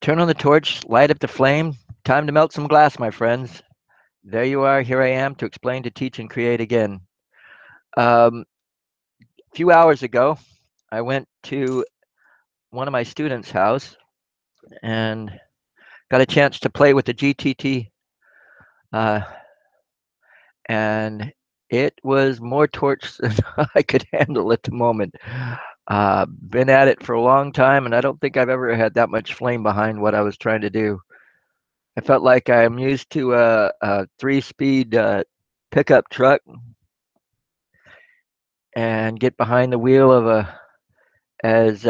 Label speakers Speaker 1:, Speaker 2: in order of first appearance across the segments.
Speaker 1: Turn on the torch, light up the flame. Time to melt some glass, my friends. There you are. Here I am to explain, to teach, and create again. A few hours ago, I went to one of my students' house and got a chance to play with the GTT, uh, and it was more torch than I could handle at the moment. Been at it for a long time, and I don't think I've ever had that much flame behind what I was trying to do. I felt like I'm used to a three-speed pickup truck and get behind the wheel of as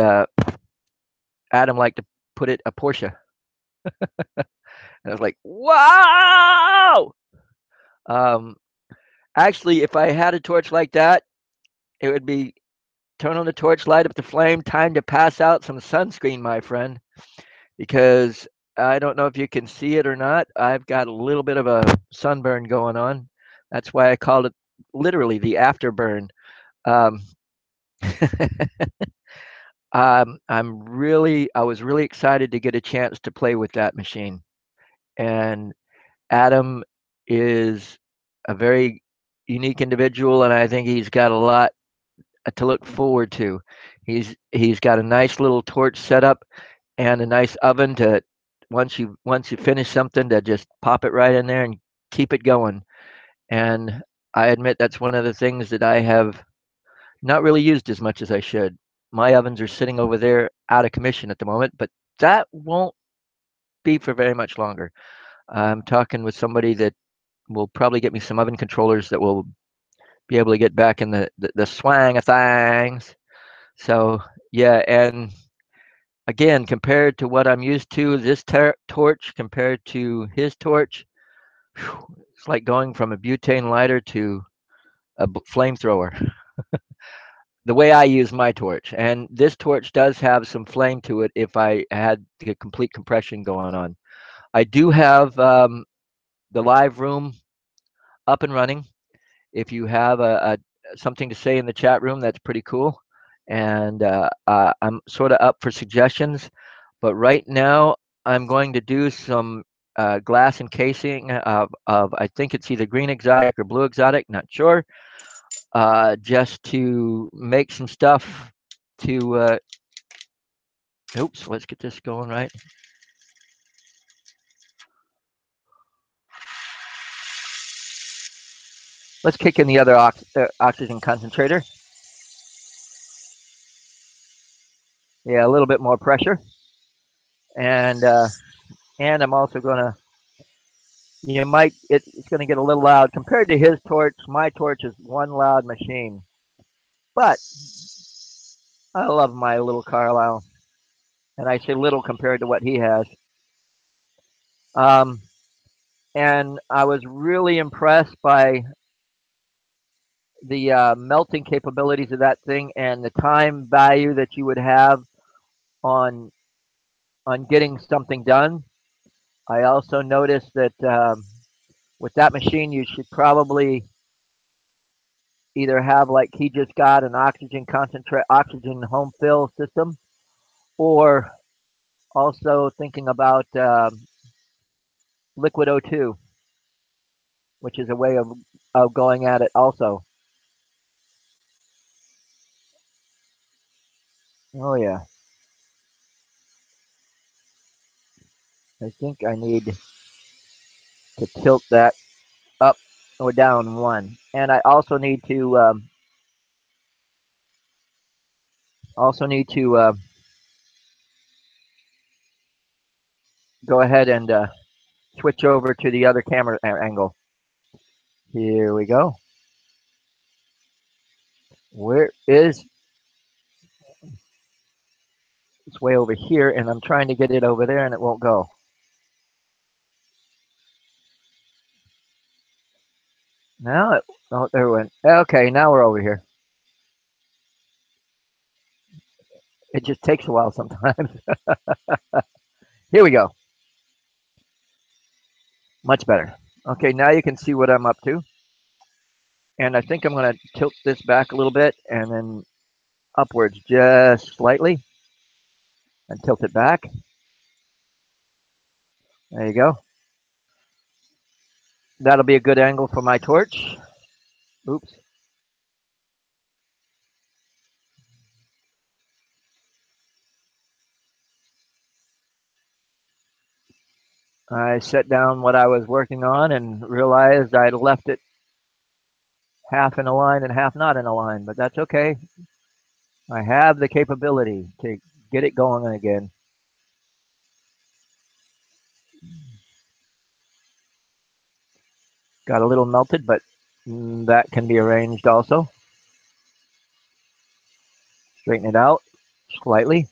Speaker 1: Adam liked to put it, a Porsche. And I was like, wow! Um, Actually, if I had a torch like that, it would be turn on the torch, light up the flame, time to pass out some sunscreen, my friend, because I don't know if you can see it or not. I've got a little bit of a sunburn going on. That's why I called it literally the afterburn. Um, I was really excited to get a chance to play with that machine. And Adam is a very unique individual, and I think he's got a lot to look forward to. He's got a nice little torch setup and a nice oven to once you finish something to just pop it right in there and keep it going. And I admit that's one of the things that I have not really used as much as I should. My ovens are sitting over there out of commission at the moment, but that won't be for very much longer. I'm talking with somebody that will probably get me some oven controllers that will be able to get back in the swang of things. So yeah, and again, compared to what I'm used to, this torch compared to his torch, it's like going from a butane lighter to a flamethrower. The way I use my torch, and this torch does have some flame to it if I had the complete compression going on. I do have the live room up and running. If you have something to say in the chat room, that's pretty cool. And I'm sort of up for suggestions. But right now, I'm going to do some glass encasing of I think it's either green exotic or blue exotic, not sure. Just to make some stuff to. Oops, let's get this going right. Let's kick in the other oxygen concentrator. Yeah, a little bit more pressure, and I'm also gonna. It's gonna get a little loud compared to his torch. My torch is one loud machine, but I love my little Carlisle, and I say little compared to what he has. Um, and I was really impressed by the melting capabilities of that thing and the time value that you would have on getting something done. I also noticed that with that machine, you should probably either have like he just got an oxygen home fill system, or also thinking about liquid O2, which is a way of going at it also. Oh yeah, I think I need to tilt that up or down one, and I also need to go ahead and switch over to the other camera angle. Here we go. Where is it's way over here, and I'm trying to get it over there, and it won't go. Now it, oh, there it went. Okay, now we're over here. It just takes a while sometimes. Here we go. Much better. Okay, now you can see what I'm up to. And I think I'm going to tilt this back a little bit and then upwards just slightly and tilt it back. There you go. That'll be a good angle for my torch. Oops. I set down what I was working on and realized I'd left it half in a line and half not in a line, but that's okay. I have the capability to get it going again. Got a little melted, but that can be arranged also. Straighten it out slightly.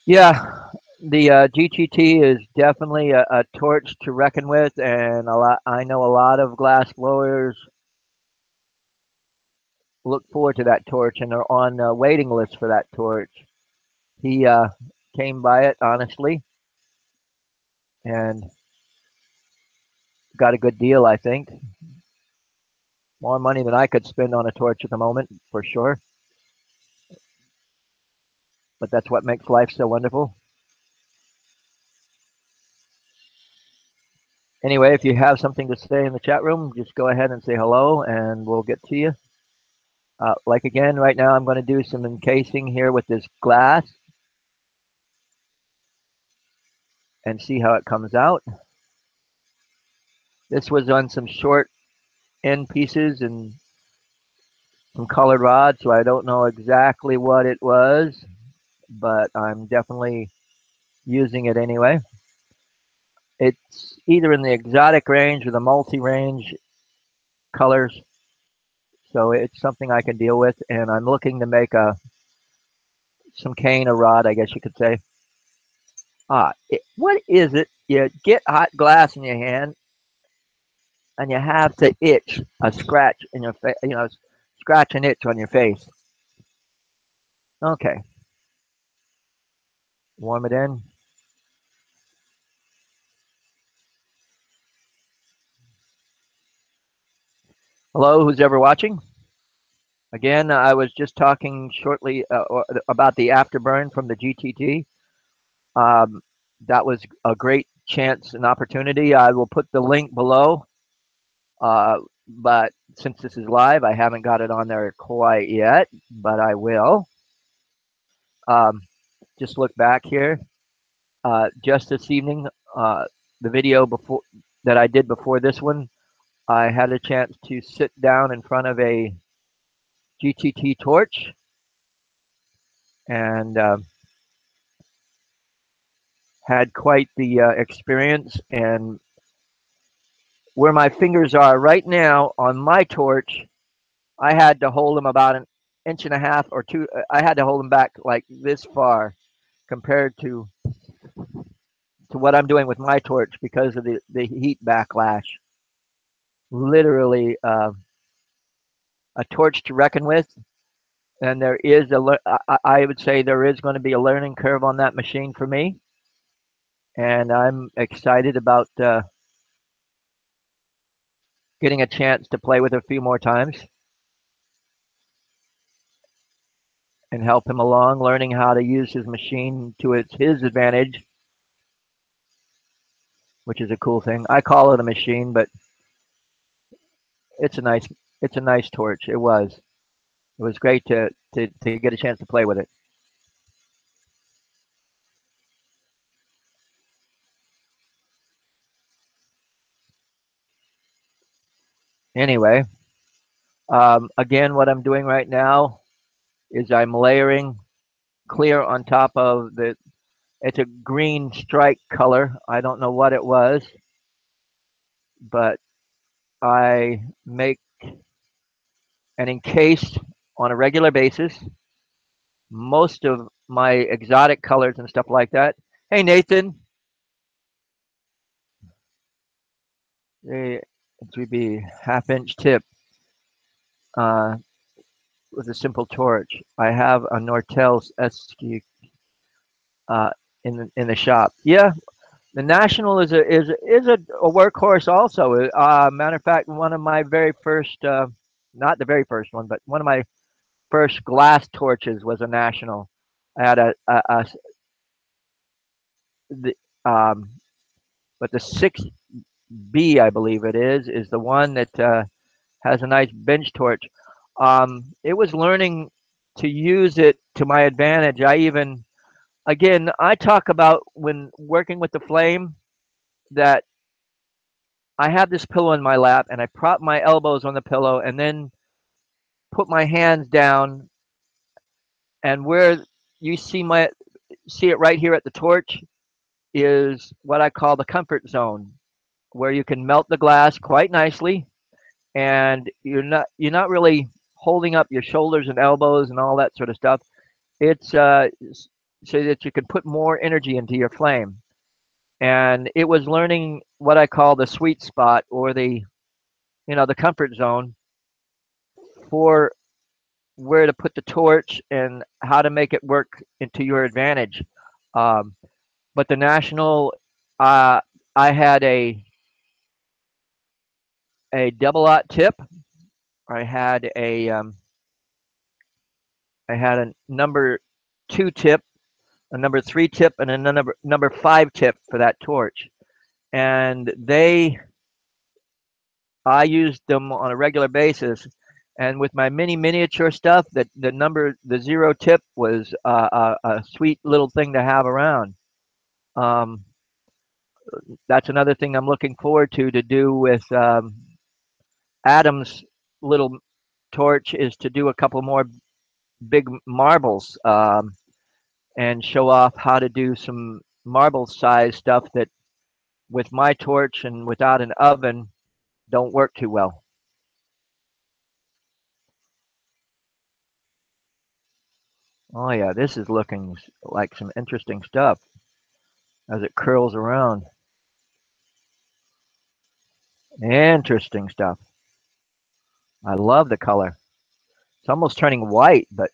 Speaker 1: Yeah, the GTT is definitely a torch to reckon with, and I know a lot of glass blowers look forward to that torch and are on a waiting list for that torch. He came by it honestly and got a good deal, I think. More money than I could spend on a torch at the moment, for sure. But that's what makes life so wonderful. Anyway, if you have something to say in the chat room, just go ahead and say hello and we'll get to you. Like again, right now I'm going to do some encasing here with this glass and see how it comes out. This was on some short end pieces and some colored rods, so I don't know exactly what it was, but I'm definitely using it anyway. It's either in the exotic range or the multi-range colors, so it's something I can deal with, and I'm looking to make some cane or rod, I guess you could say. What is it? You get hot glass in your hand, and you have to itch a scratch in your face, scratch and itch on your face. Okay, warm it in. Hello, who's ever watching? Again, I was just talking shortly about the afterburn from the GTT. Um, that was a great chance and opportunity. I will put the link below, but since this is live, I haven't got it on there quite yet, but I will. Um, just look back here. Just this evening, the video before that I did before this one, I had a chance to sit down in front of a GTT torch and had quite the experience. And where my fingers are right now on my torch, I had to hold them about an inch and a half or two. I had to hold them back like this far compared to what I'm doing with my torch because of the heat backlash. Literally a torch to reckon with. And there is I would say there is going to be a learning curve on that machine for me. And I'm excited about getting a chance to play with it a few more times and help him along, learning how to use his machine to his advantage, which is a cool thing. I call it a machine, but it's a nice torch. It was great to get a chance to play with it. Anyway, again, what I'm doing right now is I'm layering clear on top of it's a green strike color. I don't know what it was, but I make an encase on a regular basis. Most of my exotic colors and stuff like that. Hey, Nathan. The 3B half-inch tip with a simple torch. I have a Nortel's SQ in the shop. Yeah, the National is a workhorse also. Matter of fact, one of my very first, not the very first one, but one of my first glass torches was a National. I had the um, but the 6B, I believe it is the one that has a nice bench torch. It was learning to use it to my advantage. Again, I talk about when working with the flame that I have this pillow in my lap and I prop my elbows on the pillow and then put my hands down, and where you see it right here at the torch is what I call the comfort zone, where you can melt the glass quite nicely, and you're not really holding up your shoulders and elbows and all that sort of stuff. It's so that you can put more energy into your flame. And it was learning what I call the sweet spot, or the comfort zone, for where to put the torch and how to make it work into your advantage. Um, but the national, uh, I had a double aught tip. I had a number two tip, a number three tip, and a number five tip for that torch. And I used them on a regular basis. And with my miniature stuff, that the zero tip was a sweet little thing to have around. Um, that's another thing I'm looking forward to do with Adam's little torch, is to do a couple more big marbles, and show off how to do some marble size stuff that with my torch and without an oven don't work too well. Oh yeah, this is looking like some interesting stuff as it curls around. Interesting stuff. I love the color. It's almost turning white, but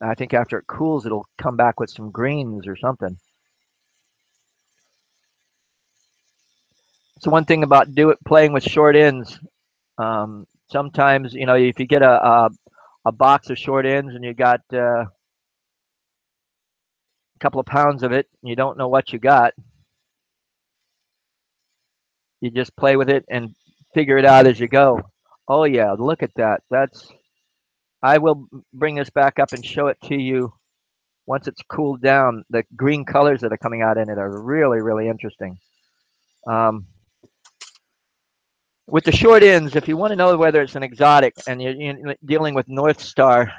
Speaker 1: I think after it cools, it'll come back with some greens or something. So one thing about playing with short ends, sometimes if you get a box of short ends and you got a couple of pounds of it, and you don't know what you got, you just play with it and figure it out as you go. Oh yeah, look at that. I will bring this back up and show it to you once it's cooled down. The green colors that are coming out in it are really, really interesting. Um, with the short ends, if you want to know whether it's an exotic and you're dealing with North Star,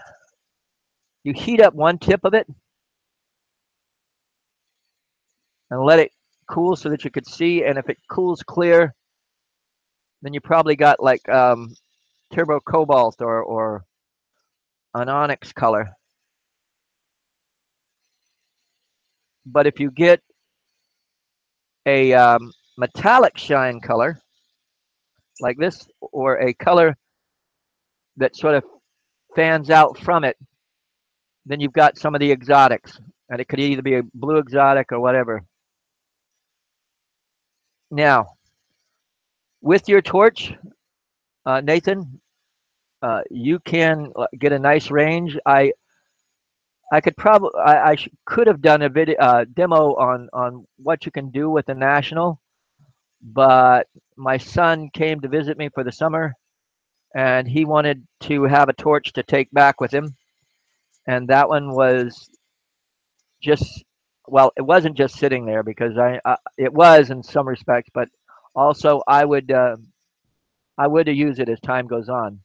Speaker 1: you heat up one tip of it and let it cool so that you could see. And if it cools clear, then you probably got like turbo cobalt or an onyx color. But if you get a metallic shine color like this, or a color that sort of fans out from it, then you've got some of the exotics, and it could either be a blue exotic or whatever. Now, with your torch, Nathan, you can get a nice range. I could probably could have done a video demo on what you can do with the national, but my son came to visit me for the summer, and he wanted to have a torch to take back with him, and that one was just, well, it wasn't just sitting there, because it was in some respects, but also I would use it as time goes on.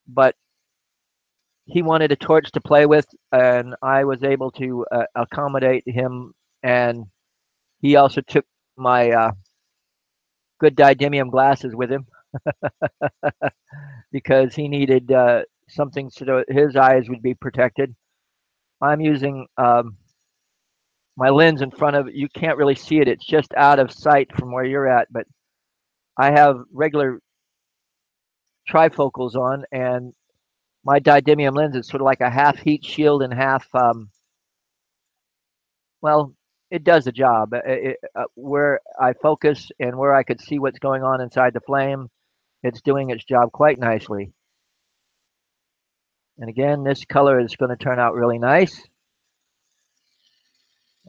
Speaker 1: But he wanted a torch to play with, and I was able to accommodate him. And he also took my good didymium glasses with him, because he needed something so that his eyes would be protected. I'm using my lens in front of it. You can't really see it. It's just out of sight from where you're at. But I have regular trifocals on, and my didymium lens is sort of like a half heat shield and half, well, it does the job. Where I focus and where I could see what's going on inside the flame, it's doing its job quite nicely. And again, this color is going to turn out really nice.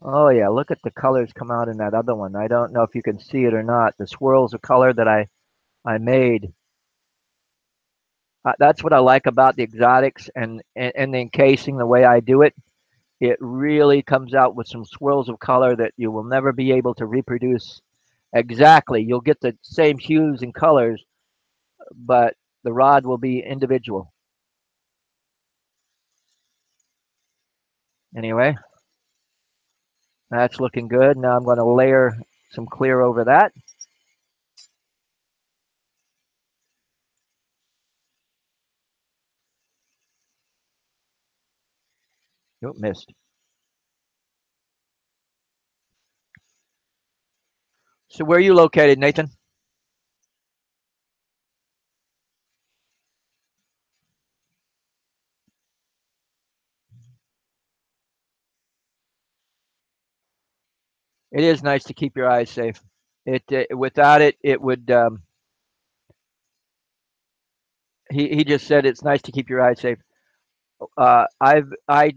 Speaker 1: Oh yeah, look at the colors come out in that other one. I don't know if you can see it or not. The swirls of color that I made. That's what I like about the exotics and the encasing, the way I do it. It really comes out with some swirls of color that you will never be able to reproduce exactly. You'll get the same hues and colors, but the rod will be individual. Anyway, that's looking good. Now I'm going to layer some clear over that. Oh, missed. So where are you located, Nathan? It is nice to keep your eyes safe. Without it, it would. He just said it's nice to keep your eyes safe. I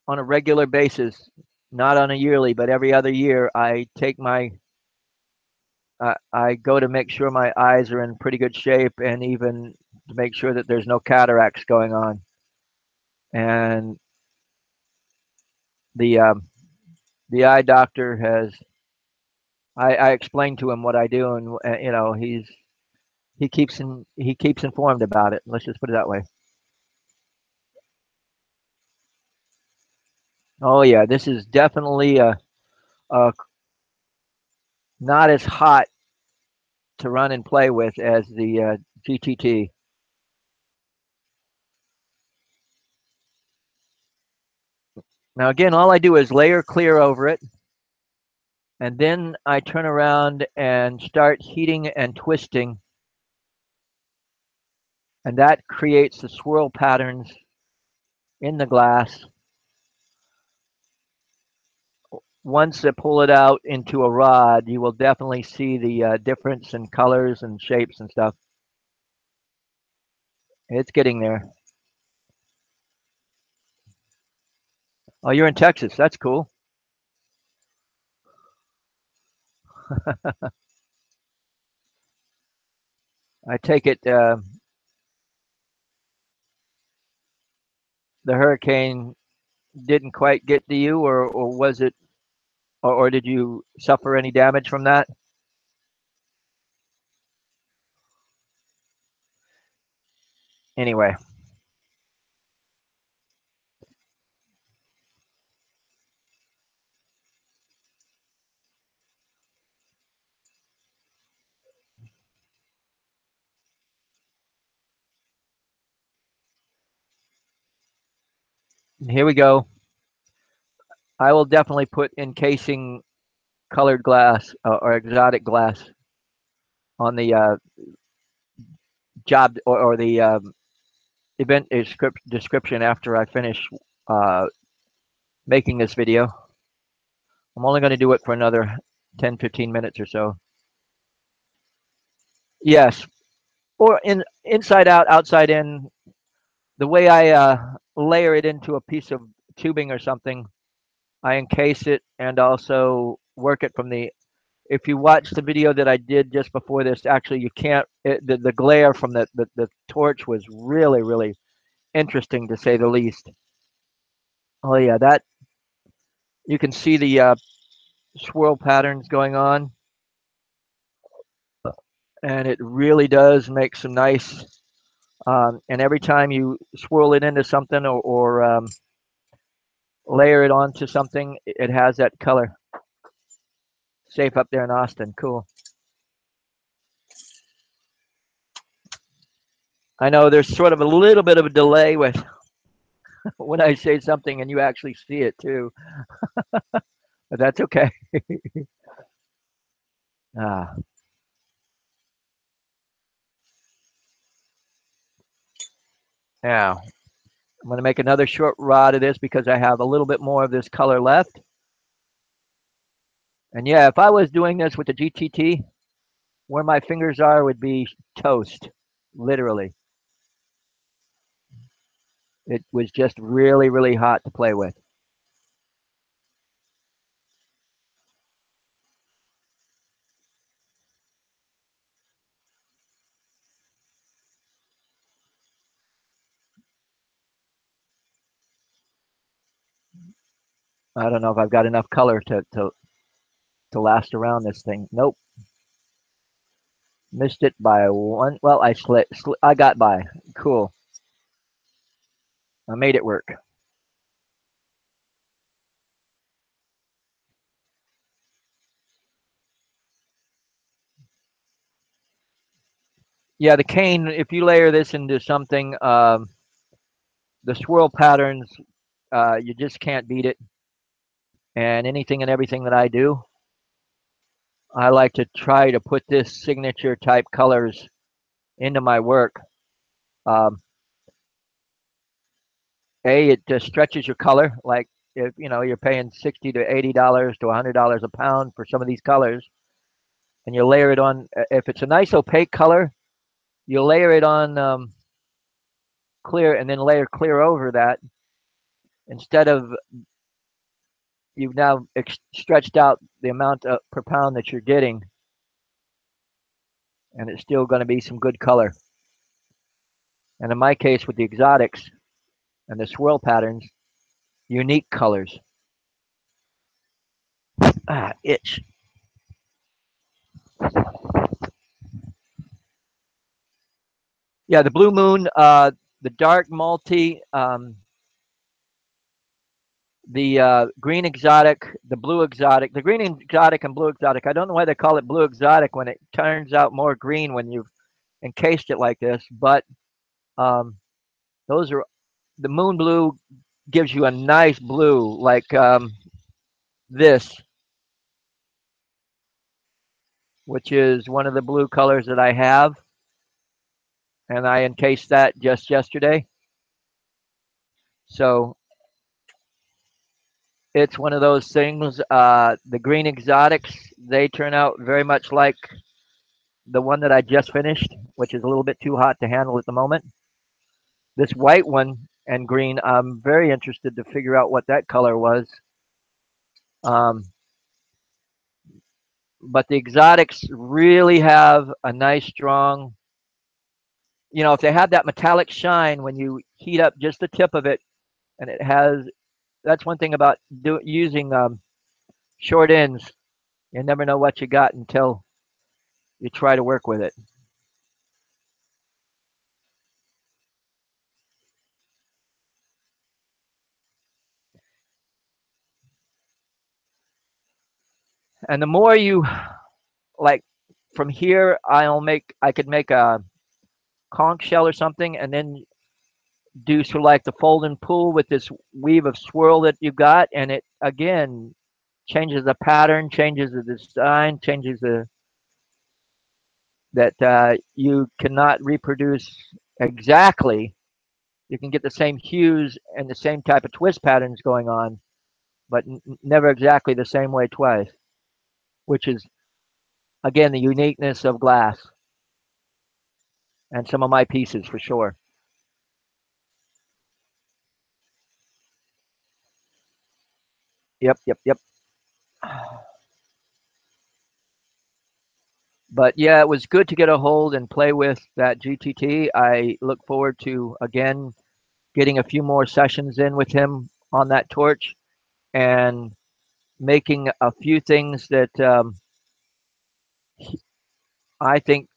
Speaker 1: on a regular basis, not on a yearly, but every other year, I take my I go to make sure my eyes are in pretty good shape, and even to make sure that there's no cataracts going on. And the um, the eye doctor has I explained to him what I do, and he keeps informed about it. Let's just put it that way. Oh yeah, this is definitely a not as hot to run and play with as the GTT. Now again, all I do is layer clear over it, and then I turn around and start heating and twisting, and that creates the swirl patterns in the glass. Once I pull it out into a rod, you will definitely see the difference in colors and shapes and stuff. It's getting there. Oh, you're in Texas. That's cool. I take it the hurricane didn't quite get to you, or was it, or did you suffer any damage from that? Anyway, here we go. I will definitely put encasing colored glass or exotic glass on the job or the event description after I finish uh, making this video. I'm only going to do it for another 10, 15 minutes or so. Yes, or inside out, outside in. The way I layer it into a piece of tubing or something, I encase it and also work it from the. If you watch the video that I did just before this, actually you can't. The glare from the torch was really really interesting to say the least. Oh yeah, that you can see the swirl patterns going on, and it really does make some nice. And every time you swirl it into something or layer it onto something, it has that color. Safe up there in Austin. Cool. I know there's sort of a little bit of a delay with when I say something and you actually see it too, but that's okay. Ah, now I'm going to make another short rod of this because I have a little bit more of this color left. And yeah, if I was doing this with the GTT, where my fingers are would be toast, literally. It was just really, really hot to play with. I don't know if I've got enough color to last around this thing. Nope, missed it by one. Well, I got by. Cool. I made it work. Yeah, the cane. If you layer this into something, the swirl patterns, you just can't beat it. And anything and everything that I do, I like to try to put this signature type colors into my work. Um, it just stretches your color. Like if you're paying $60 to $80 to $100 a pound for some of these colors, and you layer it on. If it's a nice opaque color, you layer it on clear, and then layer clear over that. Instead of you've now stretched out the amount per pound that you're getting, and it's still going to be some good color. And in my case, with the exotics and the swirl patterns, unique colors. Itch. Yeah, the blue moon, the dark multi, the green exotic, the blue exotic, the green exotic and blue exotic. I don't know why they call it blue exotic when it turns out more green when you've encased it like this, but um, those are the moon blue gives you a nice blue like this, which is one of the blue colors that I have, and I encased that just yesterday. So it's one of those things. The green exotics, they turn out very much like the one that I just finished, which is a little bit too hot to handle at the moment. This white one and green, I'm very interested to figure out what that color was. Um, but the exotics really have a nice, strong, if they have that metallic shine when you heat up just the tip of it, and it has, that's one thing about using short ends. You never know what you got until you try to work with it. And the more you like from here, I could make a conch shell or something, and then do sort of like the fold and pull with this weave of swirl that you've got, and it again changes the pattern, changes the design, changes the that you cannot reproduce exactly. You can get the same hues and the same type of twist patterns going on, but never exactly the same way twice, which is again the uniqueness of glass and some of my pieces for sure. Yep, yep, yep. But yeah, it was good to get a hold and play with that GTT. I look forward to again getting a few more sessions in with him on that torch and making a few things that I think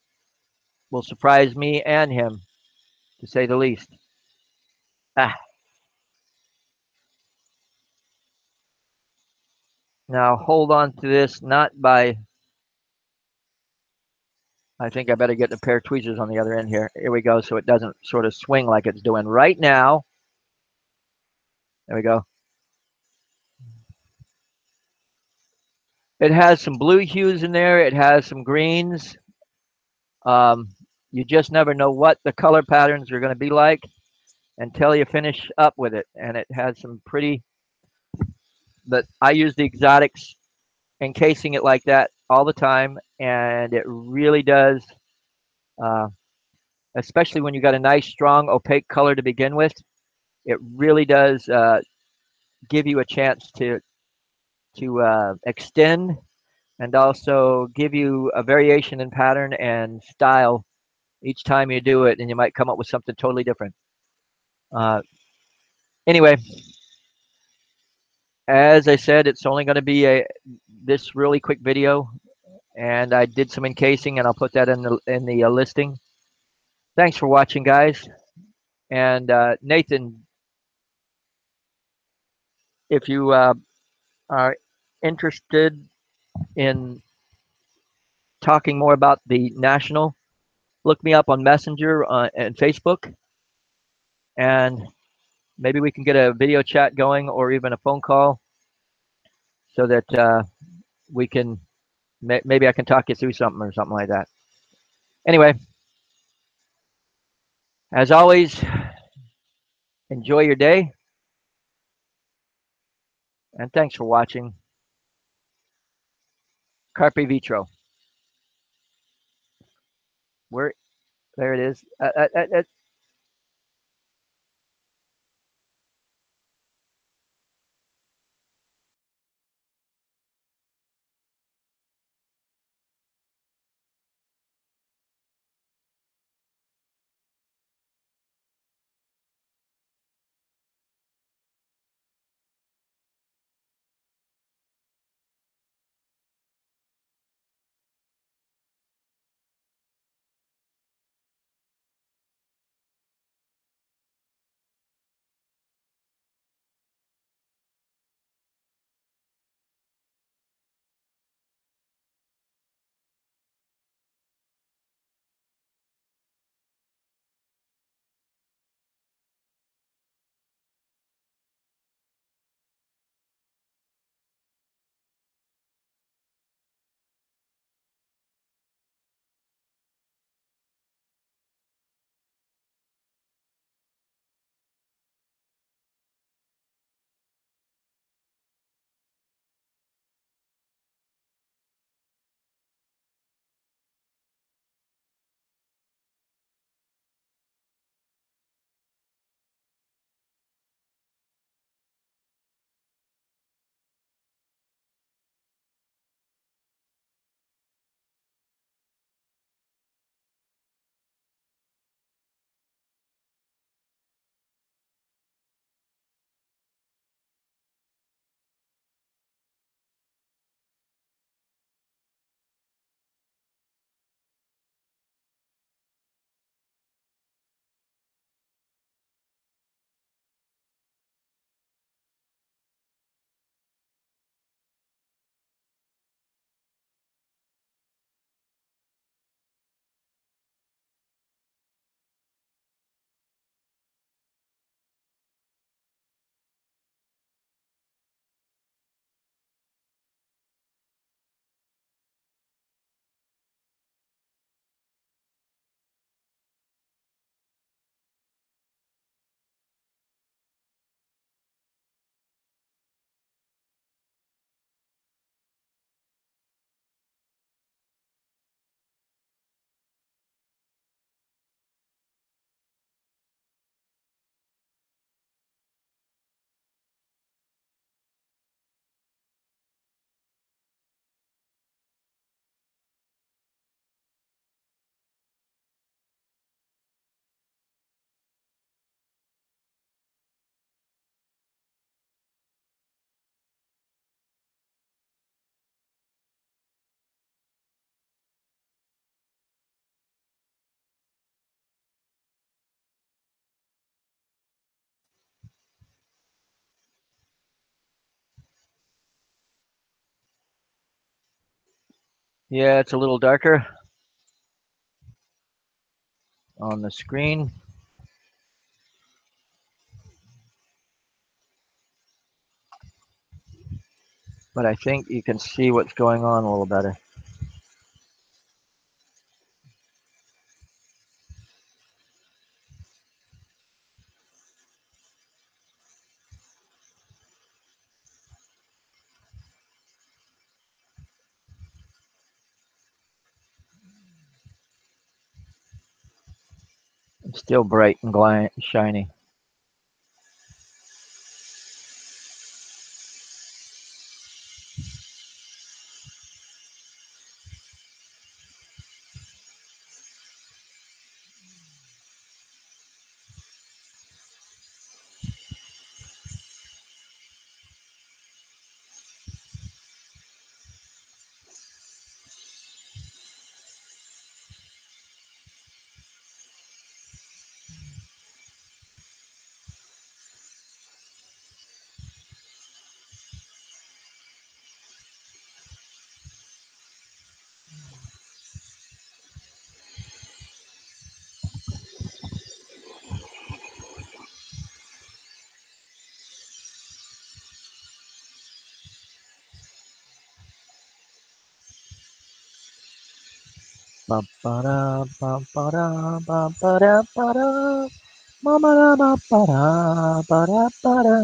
Speaker 1: will surprise me and him, to say the least. Ah, now hold on to this, not by. I think I better get a pair of tweezers on the other end here. Here we go, so it doesn't sort of swing like it's doing right now. There we go. It has some blue hues in there. It has some greens. Um, you just never know what the color patterns are going to be like until you finish up with it. And it has some pretty. But I use the exotics encasing it like that all the time, and it really does. Uh, Especially when you got a nice, strong, opaque color to begin with, it really does give you a chance to extend and also give you a variation in pattern and style each time you do it, and you might come up with something totally different. Uh, anyway, as I said, it's only going to be this really quick video, and I did some encasing, and I'll put that in the listing. Thanks for watching, guys. And Nathan, if you are interested in talking more about the national, look me up on Messenger and Facebook, and maybe we can get a video chat going or even a phone call so that we can maybe I can talk you through something or something like that. Anyway, as always, enjoy your day, and thanks for watching. Carpe Vitro. Where there it is. Yeah, it's a little darker on the screen, but I think you can see what's going on a little better. It's still bright and shiny. Bum, ba-da, bum, ba-da, bum, ba-da, ba-da. Mama, da, ba, ba-da, ba-da, ba-da.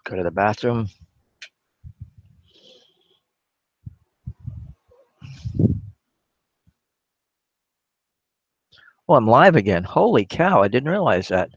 Speaker 1: Go to the bathroom. Oh, I'm live again. Holy cow, I didn't realize that.